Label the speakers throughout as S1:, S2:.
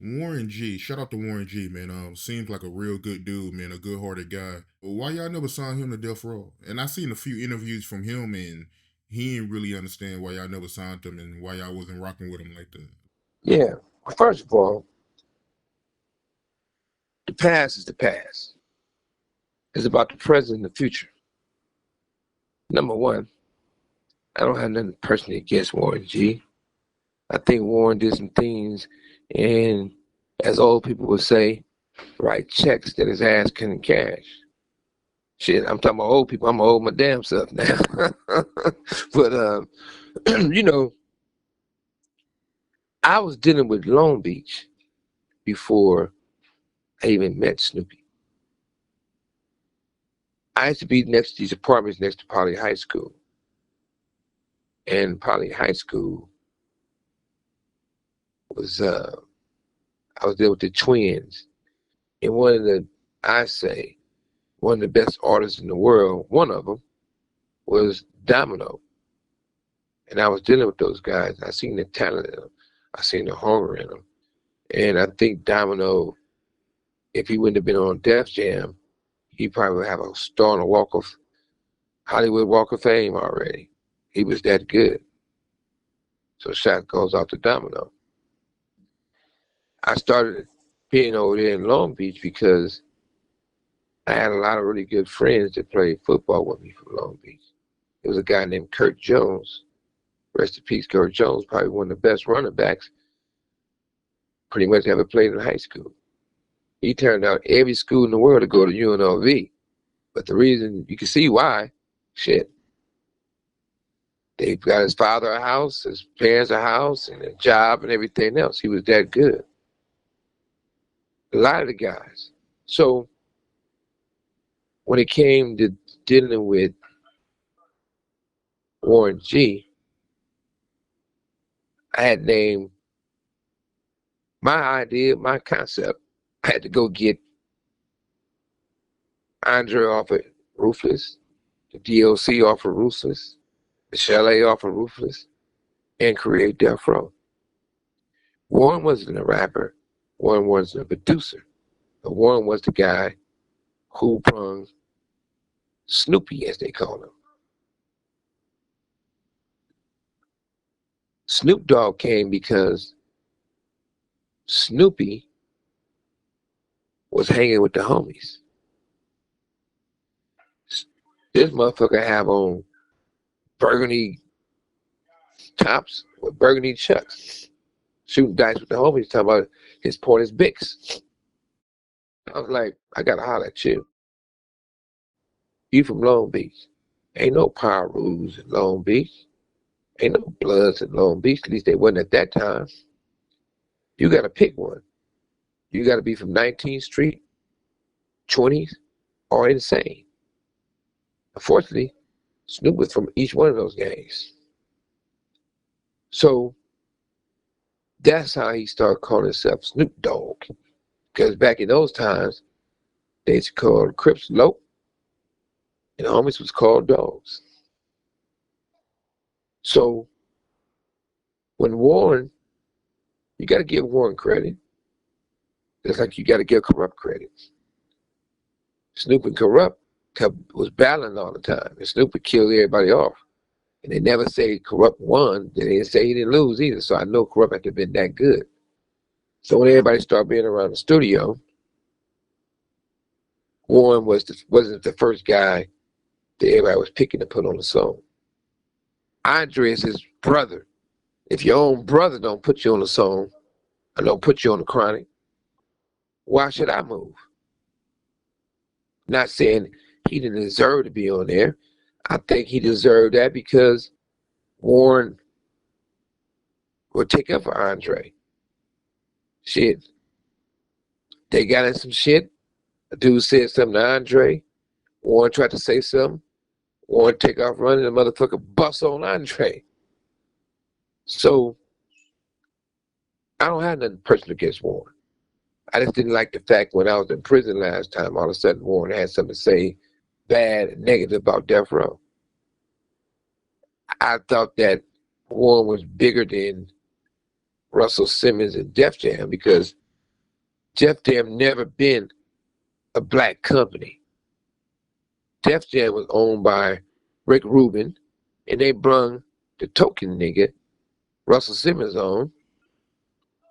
S1: Warren G, shout out to Warren G, man. Seems like a real good dude, man, a good-hearted guy. But why y'all never signed him to Death Row? And I seen a few interviews from him, and he didn't really understand why y'all never signed him and why y'all wasn't rocking with him like that.
S2: Yeah. First of all, the past is the past. It's about the present and the future. Number one, I don't have nothing personally against Warren G. I think Warren did some things, and as old people would say, write checks that his ass couldn't cash. Shit, I'm talking about old people. I'm old my damn self now. But you know, I was dealing with Long Beach before I even met Snoopy. I used to be next to these apartments next to Poly High School. And Poly High School was I was there with the twins. And one of the, I say, one of the best artists in the world, one of them, was Domino. And I was dealing with those guys. I seen the talent in them. I seen the hunger in them. And I think Domino, if he wouldn't have been on Def Jam, he probably would have a star on the Hollywood Walk of Fame already. He was that good. So shout goes out to Domino. I started being over there in Long Beach because I had a lot of really good friends that played football with me from Long Beach. There was a guy named Kurt Jones. Rest in peace, Kurt Jones, probably one of the best running backs pretty much ever played in high school. He turned out every school in the world to go to UNLV. But the reason, you can see why, shit. They got his father a house, his parents a house, and a job and everything else. He was that good. A lot of the guys. So when it came to dealing with Warren G, I had named my idea, my concept. I had to go get Andre off of Ruthless, the DLC off of Ruthless, the Chalet off of Ruthless, and create Death Row. Warren wasn't a rapper. Warren wasn't a producer. But Warren was the guy who brung Snoopy, as they call him. Snoop Dogg came because Snoopy was hanging with the homies. This motherfucker have on burgundy tops with burgundy chucks, shooting dice with the homies, talking about his point is Bix. I was like, I gotta holler at you. You from Long Beach. Ain't no power rules in Long Beach. Ain't no Bloods in Long Beach, at least they wasn't at that time. You gotta pick one. You gotta be from 19th Street, 20s, or Insane. Unfortunately, Snoop was from each one of those gangs. So that's how he started calling himself Snoop Dogg. Because back in those times, they used to call Crips Lope, and the homies was called Dogs. So when Warren, you got to give Warren credit, just like you got to give Corrupt credit. Snoop and Corrupt was battling all the time, and Snoop would kill everybody off. And they never say Corrupt won. They didn't say he didn't lose either. So I know Corrupt had to have been that good. So when everybody started being around the studio, Warren wasn't the first guy that everybody was picking to put on the song. Andre is his brother. If your own brother don't put you on the song, or don't put you on the chronic, why should I move? Not saying he didn't deserve to be on there. I think he deserved that because Warren would take up for Andre. Shit. They got in some shit. A dude said something to Andre. Warren tried to say something. Warren take off running. The motherfucker busts on Andre. So I don't have nothing personal against Warren. I just didn't like the fact when I was in prison last time, all of a sudden Warren had something to say bad and negative about Death Row. I thought that Warren was bigger than Russell Simmons and Def Jam because Def Jam never been a black company. Def Jam was owned by Rick Rubin, and they brung the token nigga, Russell Simmons, on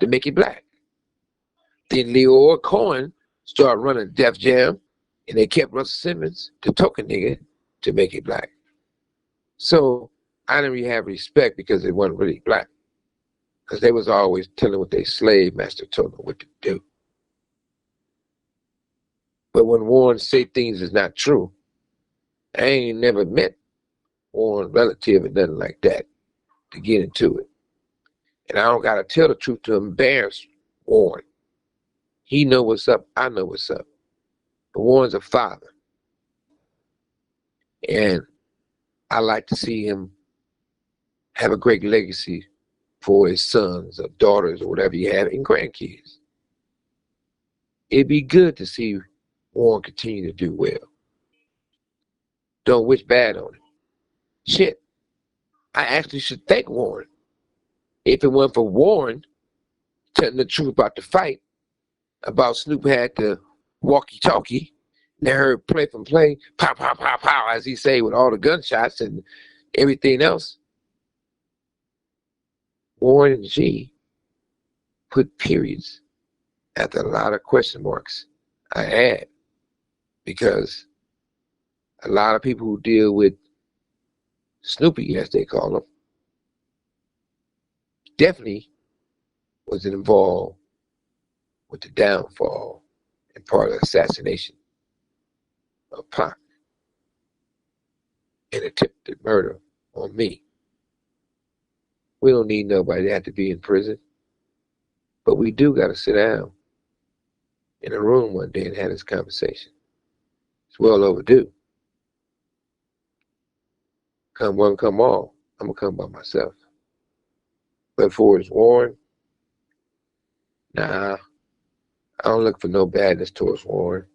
S2: to make it black. Then Leo Cohen started running Def Jam, and they kept Russell Simmons, the token nigga, to make it black. So I didn't really have respect because it wasn't really black. Because they was always telling what their slave master told them what to do. But when Warren say things is not true, I ain't never met Warren relative or nothing like that to get into it. And I don't got to tell the truth to embarrass Warren. He know what's up. I know what's up. But Warren's a father. And I like to see him have a great legacy for his sons or daughters or whatever he have and grandkids. It'd be good to see Warren continue to do well. Don't wish bad on him. Shit, I actually should thank Warren. If it weren't for Warren telling the truth about the fight, about Snoop had the walkie-talkie, and they heard play from play, pow, pow, pow, pow, as he say, with all the gunshots and everything else, Warren G put periods after a lot of question marks I had, because a lot of people who deal with Snoopy, as they call him, definitely was involved with the downfall and part of the assassination of Pac and attempted murder on me. We don't need nobody to have to be in prison, but we do got to sit down in a room one day and have this conversation. It's well overdue. Come one, come all. I'm going to come by myself. But for his Warren, nah, I don't look for no badness towards Warren.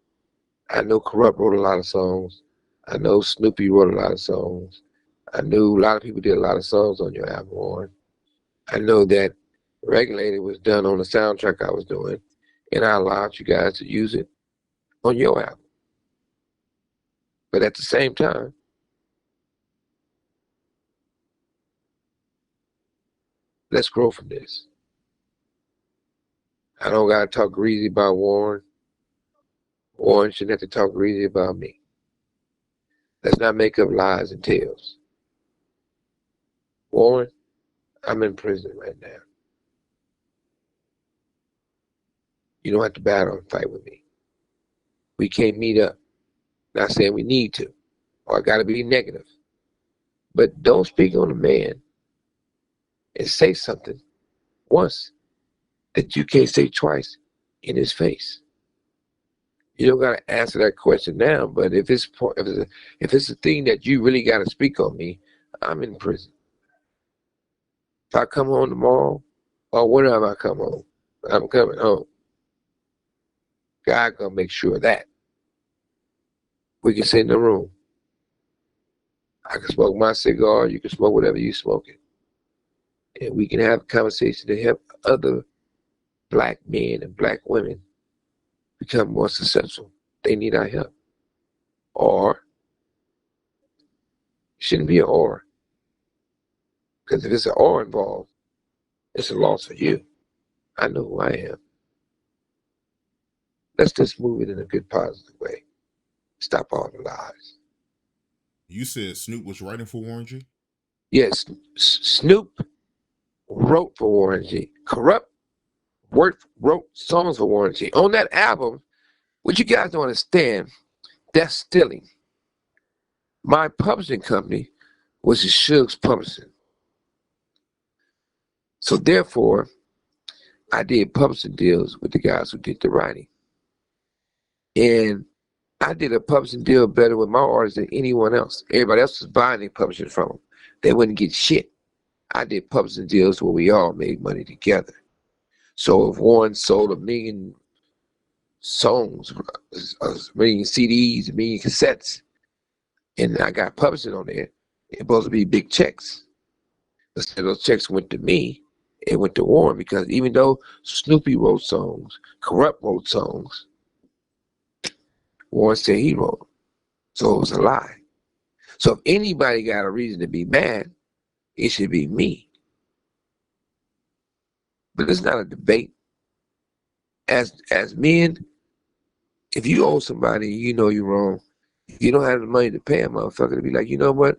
S2: I know Corrupt wrote a lot of songs. I know Snoopy wrote a lot of songs. I knew a lot of people did a lot of songs on your album, Warren. I know that Regulated was done on the soundtrack I was doing, and I allowed you guys to use it on your album. But at the same time, let's grow from this. I don't got to talk greasy about Warren. Warren shouldn't have to talk greasy about me. Let's not make up lies and tales. Warren, I'm in prison right now. You don't have to battle and fight with me. We can't meet up. Not saying we need to, or I got to be negative. But don't speak on a man and say something once that you can't say twice in his face. You don't got to answer that question now, but if it's a thing that you really got to speak on me, I'm in prison. If I come home tomorrow, or whenever I come home, I'm coming home. God gonna make sure of that. We can sit in the room. I can smoke my cigar, you can smoke whatever you smoking. And we can have a conversation to help other black men and black women become more successful. They need our help. Or, it shouldn't be an or. Because if it's an or involved, it's a loss for you. I know who I am. Let's just move it in a good, positive way. Stop all the lies.
S1: You said Snoop was writing for Warren G?
S2: Yes, Snoop wrote for Warren G. Corrupt wrote songs for Warren G. On that album, what you guys don't understand, that's stealing. My publishing company was the Suge's publishing. So therefore, I did publishing deals with the guys who did the writing. And I did a publishing deal better with my artists than anyone else. Everybody else was buying their publishing from them. They wouldn't get shit. I did publishing deals where we all made money together. So if Warren sold 1 million songs, 1 million CDs, 1 million cassettes, and I got publishing on there, it's supposed to be big checks. Instead, those checks went to me, it went to Warren because even though Snoopy wrote songs, Corrupt wrote songs, Warren said he wrote them. So it was a lie. So if anybody got a reason to be mad, it should be me. But it's not a debate. As men, if you owe somebody, you know you're wrong. If you don't have the money to pay a motherfucker, to be like, you know what?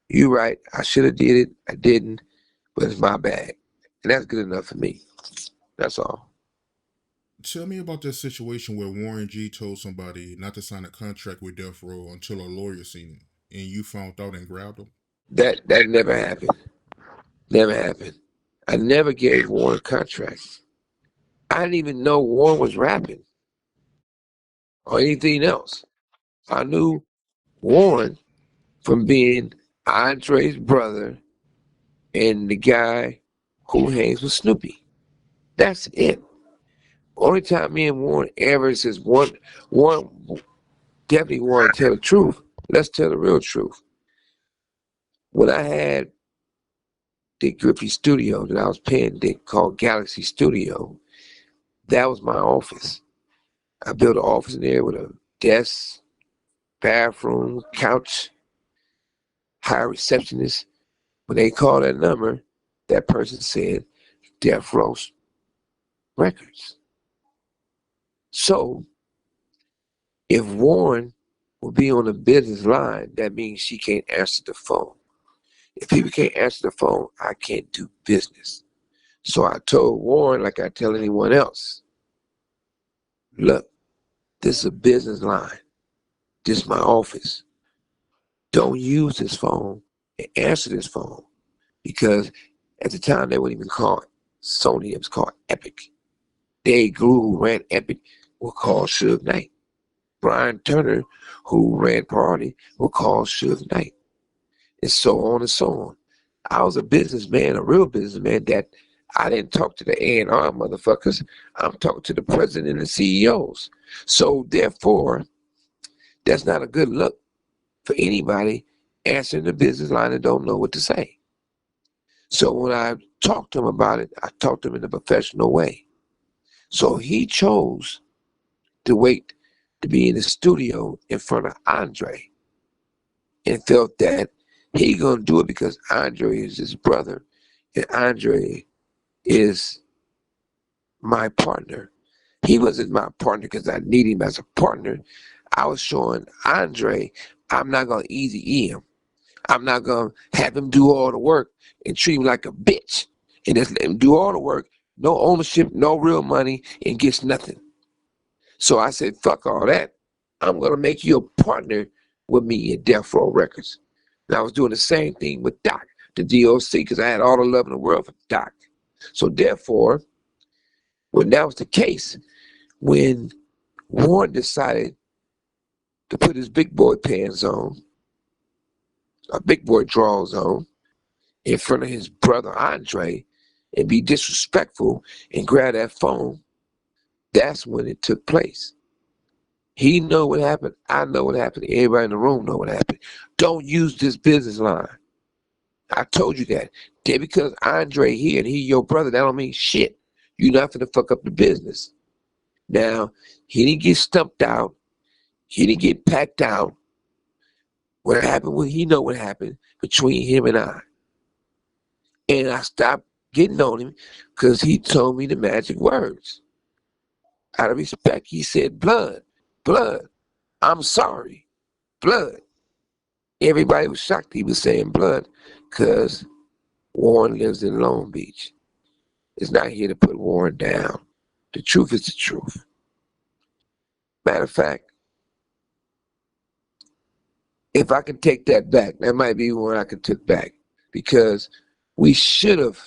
S2: You right. I should have did it. I didn't, but it's my bad. And that's good enough for me. That's all.
S1: Tell me about that situation where Warren G told somebody not to sign a contract with Death Row until a lawyer seen it, and you found out and grabbed him.
S2: That never happened. Never happened. I never gave Warren a contract. I didn't even know Warren was rapping or anything else. I knew Warren from being Andre's brother and the guy who hangs with Snoopy. That's it. Only time me and Warren ever says one definitely want to tell the truth. Let's tell the real truth. When I had Dick Griffey Studio that I was paying Dick called Galaxy Studio, that was my office. I built an office in there with a desk, bathroom, couch, hire receptionist. When they called that number, that person said Death Row Records. So if Warren will be on the business line, that means she can't answer the phone. If people can't answer the phone, I can't do business. So I told Warren, like I tell anyone else, look, this is a business line. This is my office. Don't use this phone and answer this phone because at the time they wouldn't even call it Sony. It was called Epic. Dave Grew, who ran Epic, was called Suge Knight. Brian Turner, who ran Party, was called Suge Knight. And so on and so on. I was a businessman, a real businessman, that I didn't talk to the A&R motherfuckers. I'm talking to the president and the CEOs. So therefore, that's not a good look for anybody answering the business line and don't know what to say. So when I talked to him about it, I talked to him in a professional way. So he chose to wait to be in the studio in front of Andre and felt that he gonna do it because Andre is his brother and Andre is my partner. He wasn't my partner because I need him as a partner. I was showing Andre I'm not gonna easy E him. I'm not gonna have him do all the work and treat him like a bitch and just let him do all the work, no ownership, no real money, and gets nothing. So I said, fuck all that. I'm gonna make you a partner with me at Death Row Records. And I was doing the same thing with Doc, the DOC, because I had all the love in the world for Doc. So therefore, when that was the case, when Warren decided to put his big boy pants on, a big boy drawers on, in front of his brother Andre, and be disrespectful and grab that phone, that's when it took place. He know what happened. I know what happened. Everybody in the room know what happened. Don't use this business line. I told you that. Just because Andre here and he your brother, that don't mean shit. You're not finna fuck up the business. Now, he didn't get stumped out. He didn't get packed out. What happened, well, he know what happened between him and I. And I stopped getting on him because he told me the magic words. Out of respect, he said, blood, blood, I'm sorry, blood. Everybody was shocked he was saying blood because Warren lives in Long Beach. It's not here to put Warren down. The truth is the truth. Matter of fact, if I can take that back, that might be one I could take back because we should have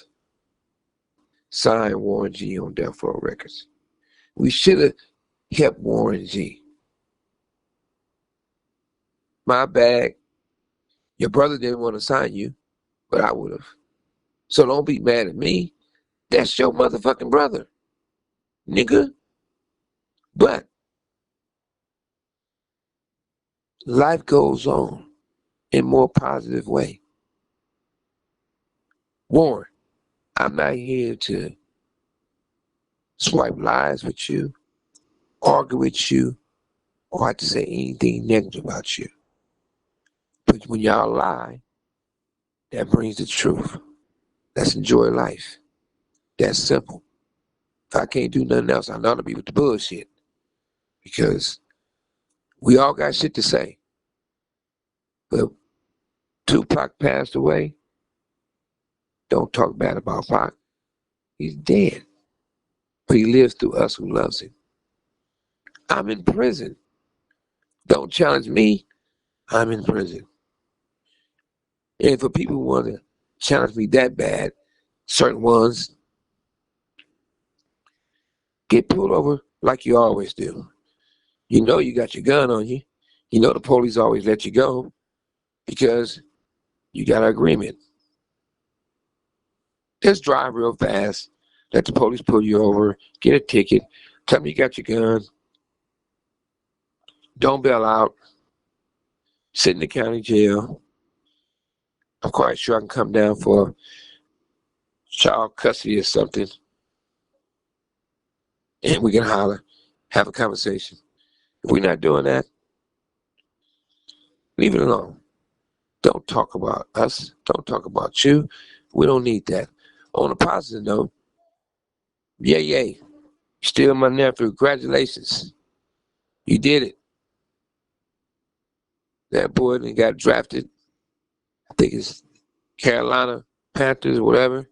S2: signed Warren G on Death Row Records. We should have helped Warren G. My bag. Your brother didn't want to sign you, but I would have. So don't be mad at me. That's your motherfucking brother, nigga. But life goes on in a more positive way. Warren, I'm not here to swipe lies with you, argue with you, or have to say anything negative about you. But when y'all lie, that brings the truth. Let's enjoy life. That's simple. If I can't do nothing else, I know to be with the bullshit. Because we all got shit to say. But Tupac passed away. Don't talk bad about Pac. He's dead. But he lives through us who loves him. I'm in prison. Don't challenge me. I'm in prison. And for people who want to challenge me that bad, certain ones get pulled over like you always do. You know you got your gun on you. You know the police always let you go because you got an agreement. Just drive real fast. Let the police pull you over. Get a ticket. Tell them you got your gun. Don't bail out. Sit in the county jail. I'm quite sure I can come down for child custody or something. And we can holler, have a conversation. If we're not doing that, leave it alone. Don't talk about us. Don't talk about you. We don't need that. On a positive note, yay. Still my nephew. Congratulations. You did it. That boy then got drafted. I think it's Carolina Panthers or whatever.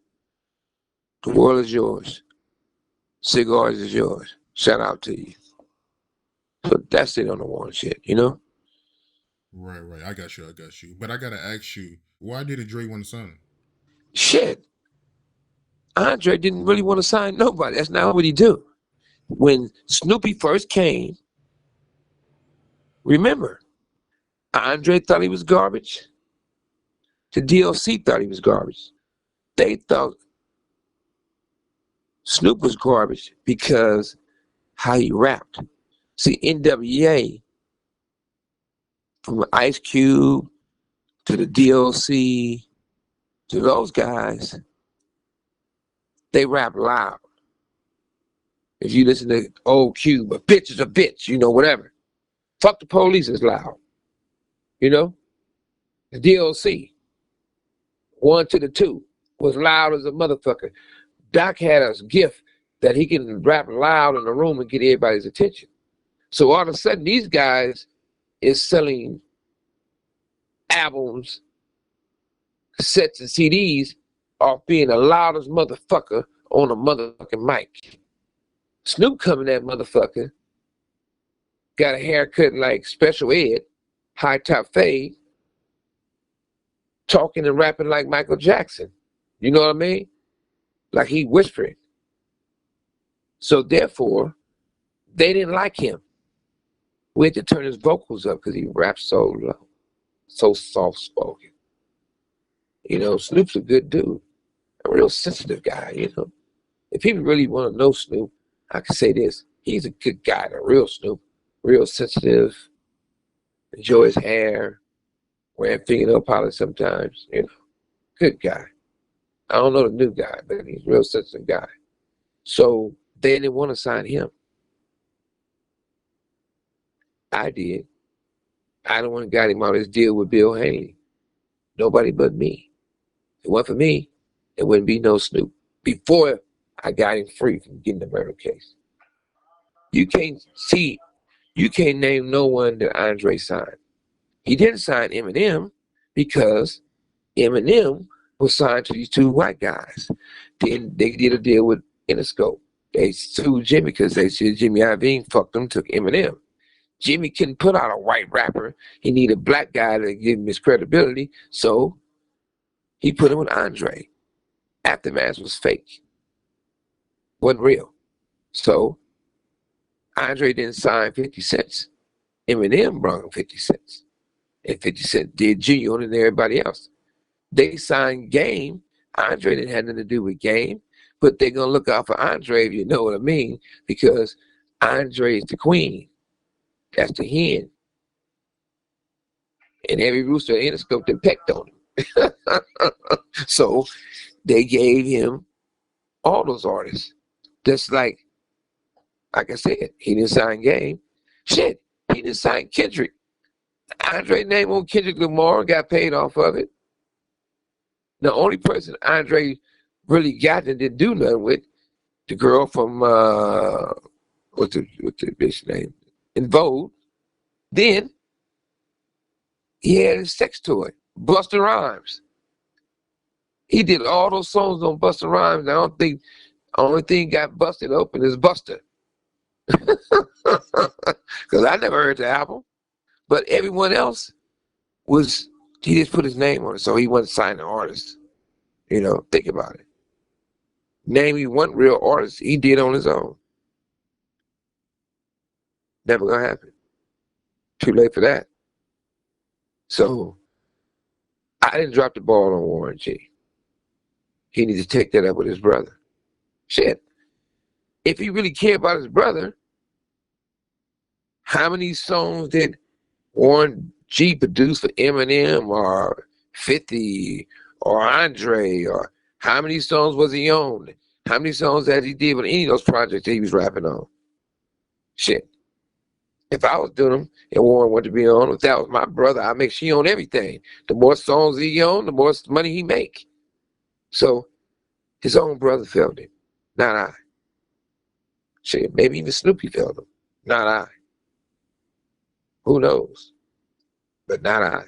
S2: The world is yours. Cigars is yours. Shout out to you. So that's it on the one shit, you know?
S1: Right. I got you. But I gotta ask you, why did Dre want to sign him?
S2: Shit. Andre didn't really want to sign nobody. That's not what he do. When Snoopy first came, remember, Andre thought he was garbage. The DLC thought he was garbage. They thought Snoop was garbage because how he rapped. See, NWA, from Ice Cube to the DLC to those guys, they rap loud. If you listen to old Cube, a bitch is a bitch, you know, whatever. Fuck the police is loud. You know? The DLC, 1 to the 2, was loud as a motherfucker. Doc had a gift that he can rap loud in the room and get everybody's attention. So all of a sudden, these guys is selling albums, cassettes, and CDs off being the loudest motherfucker on a motherfucking mic. Snoop coming that motherfucker, got a haircut like Special Ed, high top fade, talking and rapping like Michael Jackson. You know what I mean? Like he whispering. So therefore, they didn't like him. We had to turn his vocals up because he raps so low, so soft spoken. You know, Snoop's a good dude, a real sensitive guy, you know. If people really want to know Snoop, I can say this. He's a good guy, the real Snoop. Real sensitive, enjoy his hair, wearing fingernail polish sometimes, you know. Good guy. I don't know the new guy, but he's a real sensitive guy. So they didn't want to sign him. I did. I don't want to got him out of this deal with Bill Haley. Nobody but me. If it wasn't for me, there wouldn't be no Snoop. Before I got him free from getting the murder case. You can't name no one that Andre signed. He didn't sign Eminem because Eminem was signed to these 2 white guys. Then they did a deal with Interscope. They sued Jimmy because they said Jimmy Iovine fucked them, took Eminem. Jimmy couldn't put out a white rapper. He needed a black guy to give him his credibility, so he put him with Andre. Aftermath was fake. Wasn't real. So Andre didn't sign 50 cents. Eminem brought him 50 cents. And 50 Cent did Junior and everybody else. They signed Game. Andre didn't have nothing to do with Game, but they're going to look out for Andre, if you know what I mean, because Andre is the queen. That's the hen. And every rooster in Interscope that pecked on him. So they gave him All those artists. Just like I said, he didn't sign Game. Shit, he didn't sign Kendrick. Andre name on Kendrick Lamar got paid off of it. The only person Andre really got and didn't do nothing with, the girl from what's the bitch name? In Vogue. Then he had his sex toy, Busta Rhymes. He did all those songs on Busta Rhymes. I don't think the only thing got busted open is Busta. Because I never heard the album. But everyone else was, he just put his name on it. So he wasn't signed an artist. You know, think about it. Name me one real artist he did on his own. Never gonna happen. Too late for that. So I didn't drop the ball on Warren G. He needs to take that up with his brother. Shit. If he really cared about his brother, how many songs did Warren G produce for Eminem or 50 or Andre? Or how many songs was he on? How many songs that he did with any of those projects that he was rapping on? Shit. If I was doing them and Warren wanted to be on, if that was my brother, I'd make sure he own everything. The more songs he own, the more money he make. So his own brother felt it, not I. Shit, maybe even Snoopy felt him, not I. Who knows? But not I.